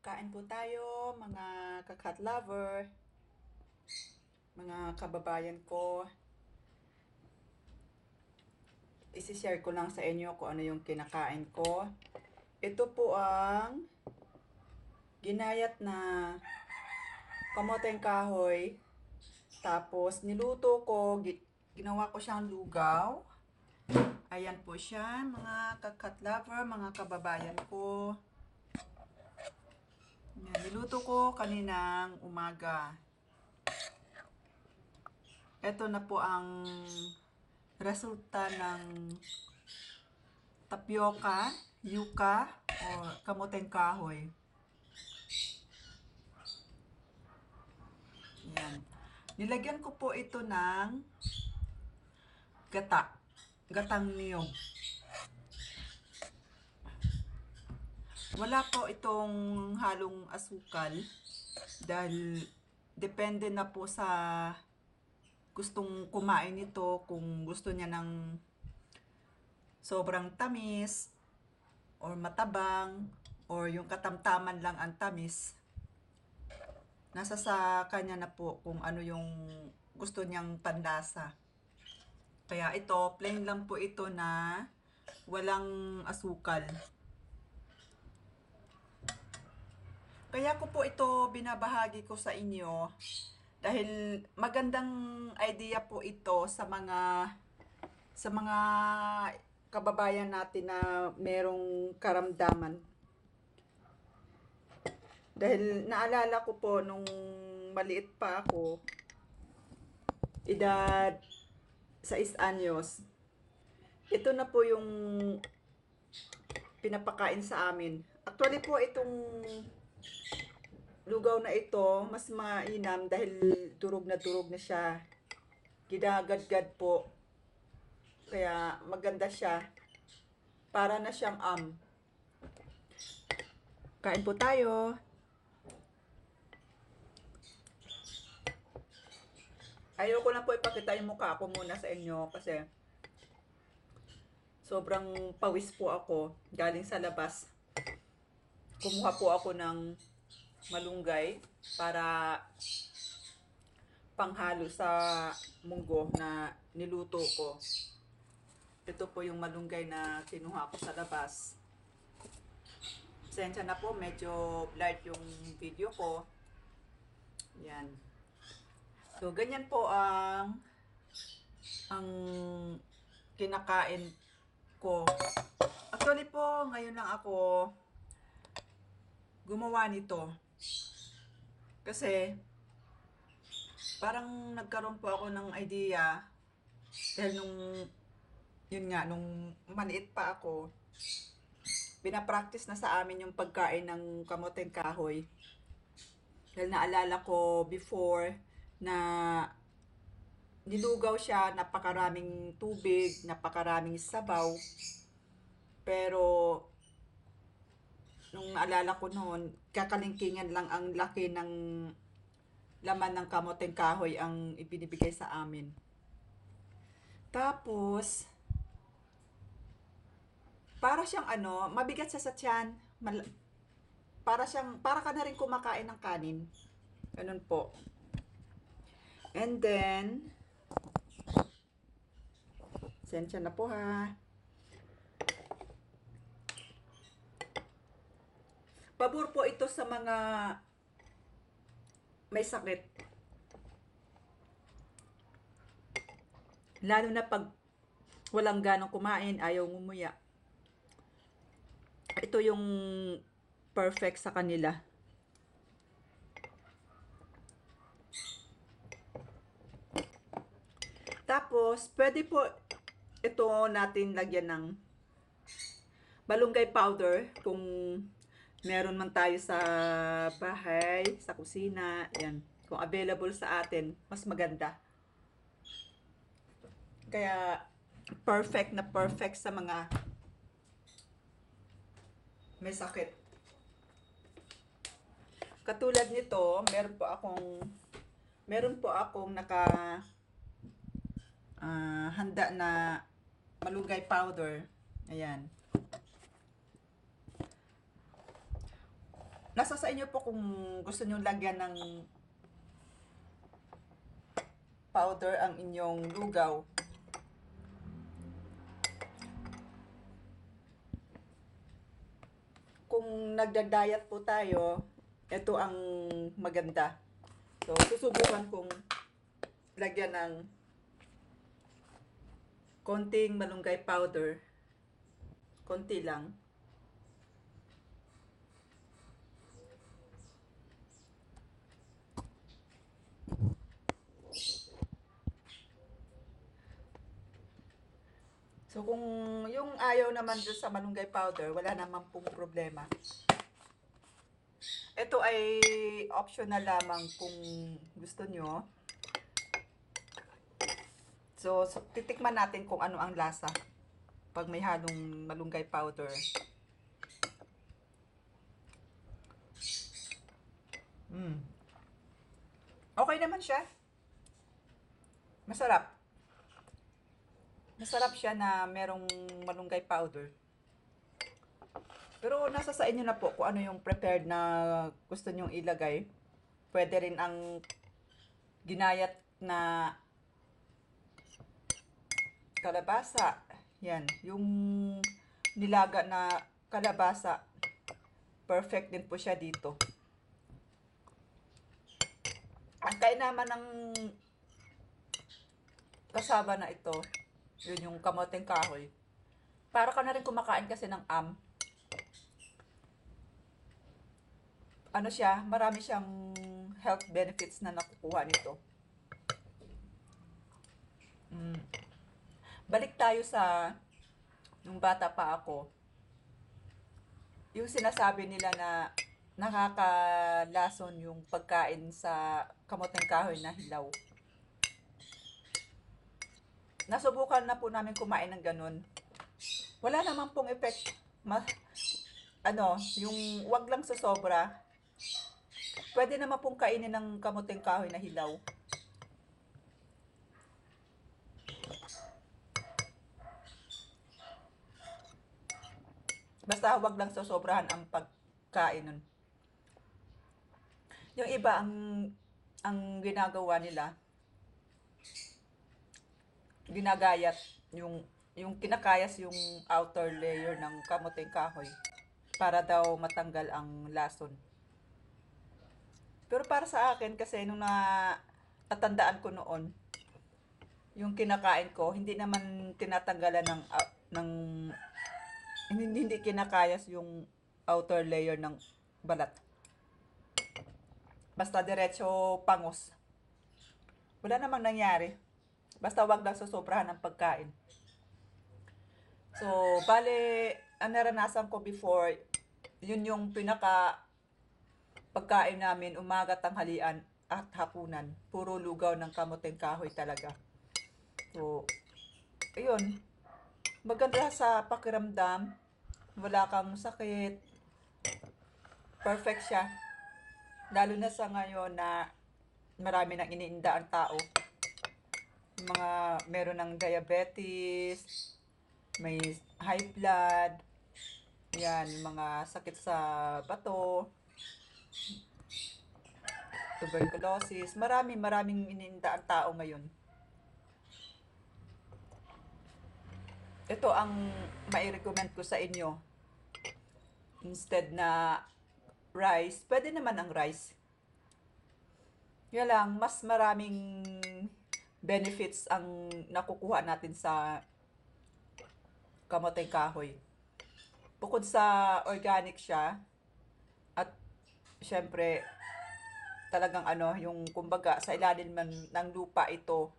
Kain po tayo, mga kakat lover, mga kababayan ko. Isi-share ko lang sa inyo kung ano yung kinakain ko. Ito po ang ginayat na kamoteng kahoy. Tapos niluto ko, ginawa ko siyang lugaw. Ayan po siya, mga kakat lover, mga kababayan ko. Yan, niluto ko kaninang umaga. Ito na po ang resulta ng tapioca, yuca, o kamoteng kahoy. Yan. Nilagyan ko po ito ng gatang niyog. Wala po itong halong asukal dahil depende na po sa gustong kumain nito, kung gusto niya ng sobrang tamis or matabang or yung katamtaman lang ang tamis. Nasa sa kanya na po kung ano yung gusto niyang panlasa. Kaya ito, plain lang po ito na walang asukal. Kaya ko po ito binabahagi ko sa inyo dahil magandang idea po ito sa mga kababayan natin na merong karamdaman. Dahil naalala ko po nung maliit pa ako, edad 6 anyos, ito na po yung pinapakain sa amin. Actually po itong lugaw na ito, mas mainam dahil durog na siya. Ginagadgad po. Kaya maganda siya. Para na siyang Kain po tayo. Ayoko lang po ipakita yung mukha ko muna sa inyo kasi sobrang pawis po ako galing sa labas. Kumuha po ako ng malunggay para panghalo sa munggo na niluto ko. Ito po yung malunggay na kinuha ko sa labas. Pasensya na po, medyo blurred yung video ko. Yan. So, ganyan po ang kinakain ko. Actually po, ngayon lang ako gumawa nito. Kasi, parang nagkaroon po ako ng idea dahil nung maliit pa ako, pinapractice na sa amin yung pagkain ng kamoteng kahoy. Dahil naalala ko before na nilugaw siya, napakaraming tubig, napakaraming sabaw. Pero, nung naalala ko noon, kakalingkingan lang ang laki ng laman ng kamoteng kahoy ang ibinibigay sa amin. Tapos, para siyang mabigat siya sa tiyan. Para ka na rin kumakain ng kanin. Ganun po. And then, sensya na po ha. Pabor po ito sa mga may sakit. Lalo na pag walang ganong kumain, ayaw ngumuya. Ito yung perfect sa kanila. Tapos, pwede po ito natin lagyan ng malunggay powder kung meron man tayo sa bahay, sa kusina, yan. Kung available sa atin, mas maganda. Kaya, perfect na perfect sa mga may sakit. Katulad nito, meron po akong handa na malunggay powder. Ayan. Nasa sa inyo po kung gusto nyo lagyan ng powder ang inyong lugaw. Kung nagda-diet po tayo, ito ang maganda. So, susubukan kong lagyan ng konting malunggay powder. Konti lang. So, kung yung ayaw naman dun sa malunggay powder, wala naman pong problema. Ito ay optional lamang kung gusto nyo. So, titikman natin kung ano ang lasa pag may halong malunggay powder. Okay naman siya. Masarap. Masarap siya na merong malunggay powder. Pero nasa sa inyo na po kung ano yung prepared na gusto nyong ilagay. Pwede rin ang ginayat na kalabasa. Yan. Yung nilaga na kalabasa. Perfect din po siya dito. Ang kain naman ng kasama na ito, yun yung kamoteng kahoy. Para ka na rin kumakain kasi ng ano siya, marami siyang health benefits na nakukuha nito. Balik tayo sa nung bata pa ako. Yung sinasabi nila na nakakalason yung pagkain sa kamoteng kahoy na hilaw. Nasubukan na po namin kumain ng ganun. Wala naman pong effect. Yung wag lang sa sobra. Pwede naman pong kainin ng kamoteng kahoy na hilaw. Basta wag lang sa sobrahan ang pagkain nun. Yung iba ang ginagawa nila, ginagayat yung kinakayas yung outer layer ng kamoteng kahoy para daw matanggal ang lason. Pero para sa akin kasi nung natandaan ko noon, yung kinakain ko hindi naman tinatanggalan ng hindi kinakayas yung outer layer ng balat. Basta diretso pangos. Wala namang nangyari. Basta wag lang sosobrahan ng pagkain. So, bale, ang naranasan ko before, yun yung pinaka pagkain namin, umaga, tanghalian, at hapunan. Puro lugaw ng kamoteng kahoy talaga. So, ayun. Maganda sa pakiramdam. Wala kang sakit. Perfect siya. Lalo na sa ngayon na marami nang iniinda ang tao. Mga meron ng diabetes, may high blood, yan, mga sakit sa bato, tuberculosis, maraming iniinda ang tao ngayon. Ito ang mai-recommend ko sa inyo. Instead na rice, pwede naman ang rice. Yan lang, mas maraming benefits ang nakukuha natin sa kamoteng kahoy. Bukod sa organic siya, at syempre, talagang yung kumbaga sa ilalim ng lupa ito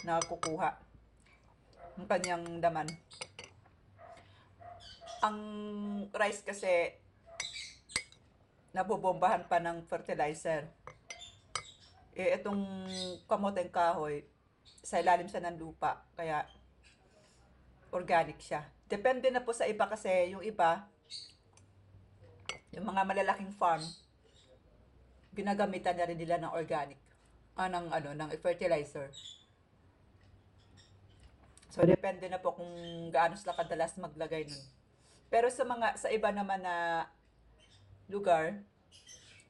nakukuha ang kanyang laman. Ang rice kasi nabobombahan pa ng fertilizer. Itong kamoteng kahoy, sa ilalim siya ng lupa, kaya organic siya. Depende na po sa iba kasi yung iba, yung mga malalaking farm, ginagamitan na rin nila ng organic. Ng fertilizer. So, depende na po kung gaano sila kadalas maglagay nun. Pero sa iba naman na lugar,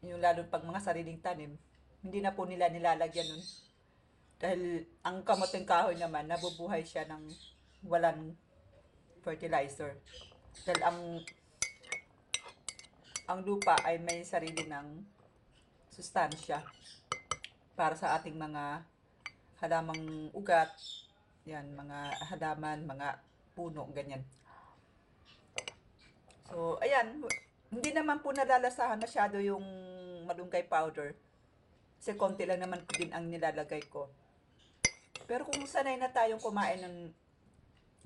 Yung lalo pag mga sariling tanim, hindi na po nila nilalagyan nun. Dahil ang kamuting kahoy naman, nabubuhay siya ng walang fertilizer. Dahil ang lupa ay may sarili ng sustansya para sa ating mga halamang ugat, yan, mga halaman, mga puno, ganyan. So, ayan, hindi naman po nalalasahan masyado yung malunggay powder. Kasi konti lang naman din ang nilalagay ko. Pero kung sanay na tayong kumain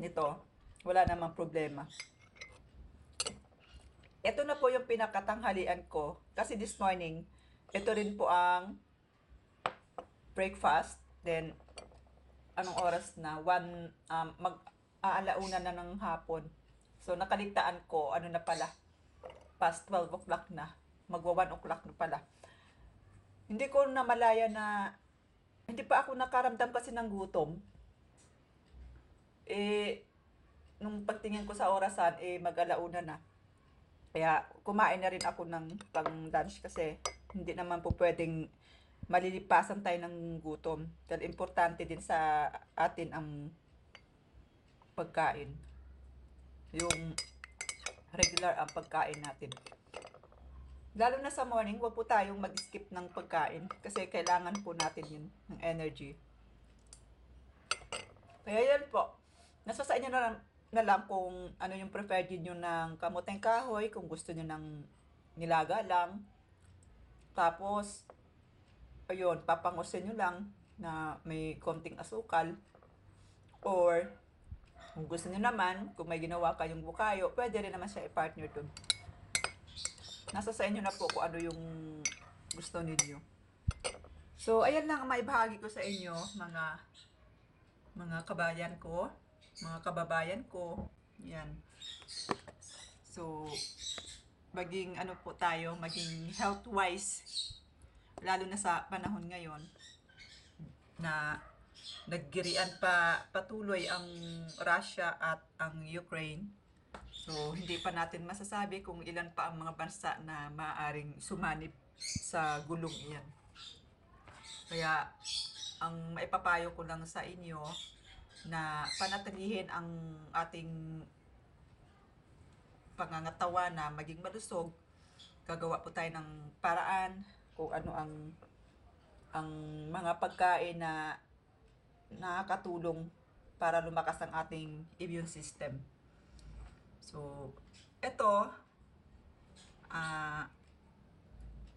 nito, wala namang problema. Ito na po yung pinakatanghalian ko. Kasi this morning, ito rin po ang breakfast. Then, anong oras na? Mag-aalauna na ng hapon. So, nakaligtaan ko, ano na pala, past 12 o'clock na. Magwa 1 o'clock na pala. Hindi ko na malaya na, hindi pa ako nakaramdam kasi ng gutom. Nung pagtingin ko sa orasan, mag-alauna na. Kaya, kumain na rin ako ng pang-lunch kasi hindi naman po pwedeng malilipasan tayo ng gutom. Dahil importante din sa atin ang pagkain. Yung regular ang pagkain natin. Lalo na sa morning, huwag po tayong mag-skip ng pagkain kasi kailangan po natin yun, ng energy. Kaya yan po. Nasa sa inyo na lang kung ano yung preferred nyo ng kamuteng kahoy, kung gusto nyo ng nilaga lang. Tapos, ayun, papangusin nyo lang na may konting asukal. Or, kung gusto nyo naman, kung may ginawa kayong bukayo, pwede rin naman siya i-partner dun. Nasa sa inyo na po kung ano yung gusto ninyo. So, ayan lang ang maibahagi ko sa inyo, mga kabayan ko, mga kababayan ko. Yan. So, maging ano po tayo, maging health-wise, lalo na sa panahon ngayon, na naggirian pa patuloy ang Russia at ang Ukraine. So, hindi pa natin masasabi kung ilan pa ang mga bansa na maaaring sumanib sa gulong iyan. Kaya, ang maipapayo ko lang sa inyo na panatilihin ang ating pangangatawan na maging malusog. Gagawa po tayo ng paraan kung ano ang mga pagkain na nakakatulong para lumakas ang ating immune system. So, ito,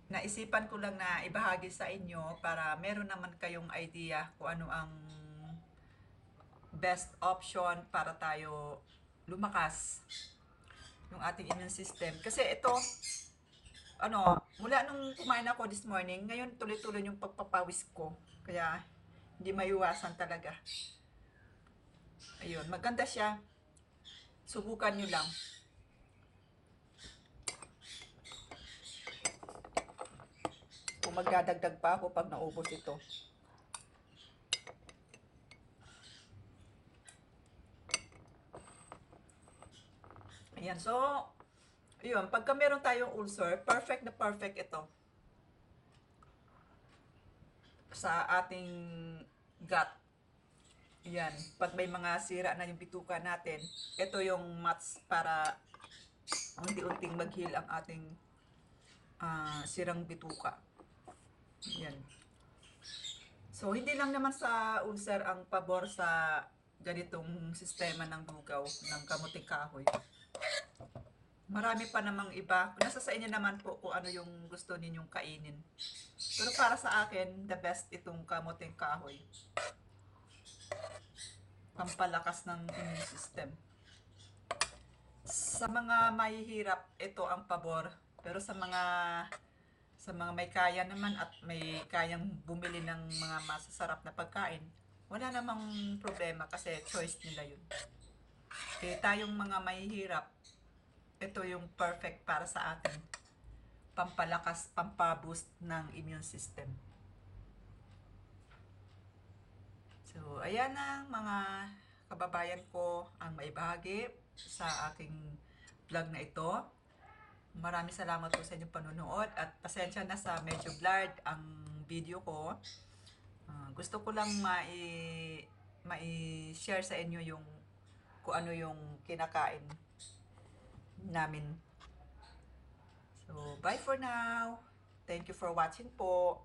naisipan ko lang na ibahagi sa inyo para meron naman kayong idea kung ano ang best option para tayo lumakas yung ating immune system. Kasi ito, mula nung kumain ako this morning, ngayon tuloy-tuloy yung pagpapawis ko. Kaya, hindi maiwasan talaga. Ayun, maganda siya. Subukan nyo lang. Kung magdadagdag pa ako pag naubos ito. Ayan, so, yun, pagka meron tayong ulcer, perfect na perfect ito sa ating gut. Yan, pag may mga sira na yung bituka natin, ito yung mats para unti-unting mag-heal ang ating sirang bituka. Yan. So, hindi lang naman sa ulcer ang pabor sa ganitong sistema ng dugaw, ng kamuting kahoy. Marami pa namang iba. Nasa sa inyo naman po kung ano yung gusto ninyong kainin. Pero para sa akin, the best itong kamuting kahoy. Pampalakas ng immune system. Sa mga mahihirap, ito ang pabor. Pero sa mga may kaya naman at may kayang bumili ng mga masasarap na pagkain, wala namang problema kasi choice nila yun. Tayong mga mahihirap, ito yung perfect para sa atin. Pampalakas, pampaboost ng immune system. So, ayan na mga kababayan ko ang maibahagi sa aking vlog na ito. Maraming salamat po sa inyong panunood at pasensya na sa medyo blurred ang video ko. Gusto ko lang mai-share sa inyo yung kung ano yung kinakain namin. So, bye for now. Thank you for watching po.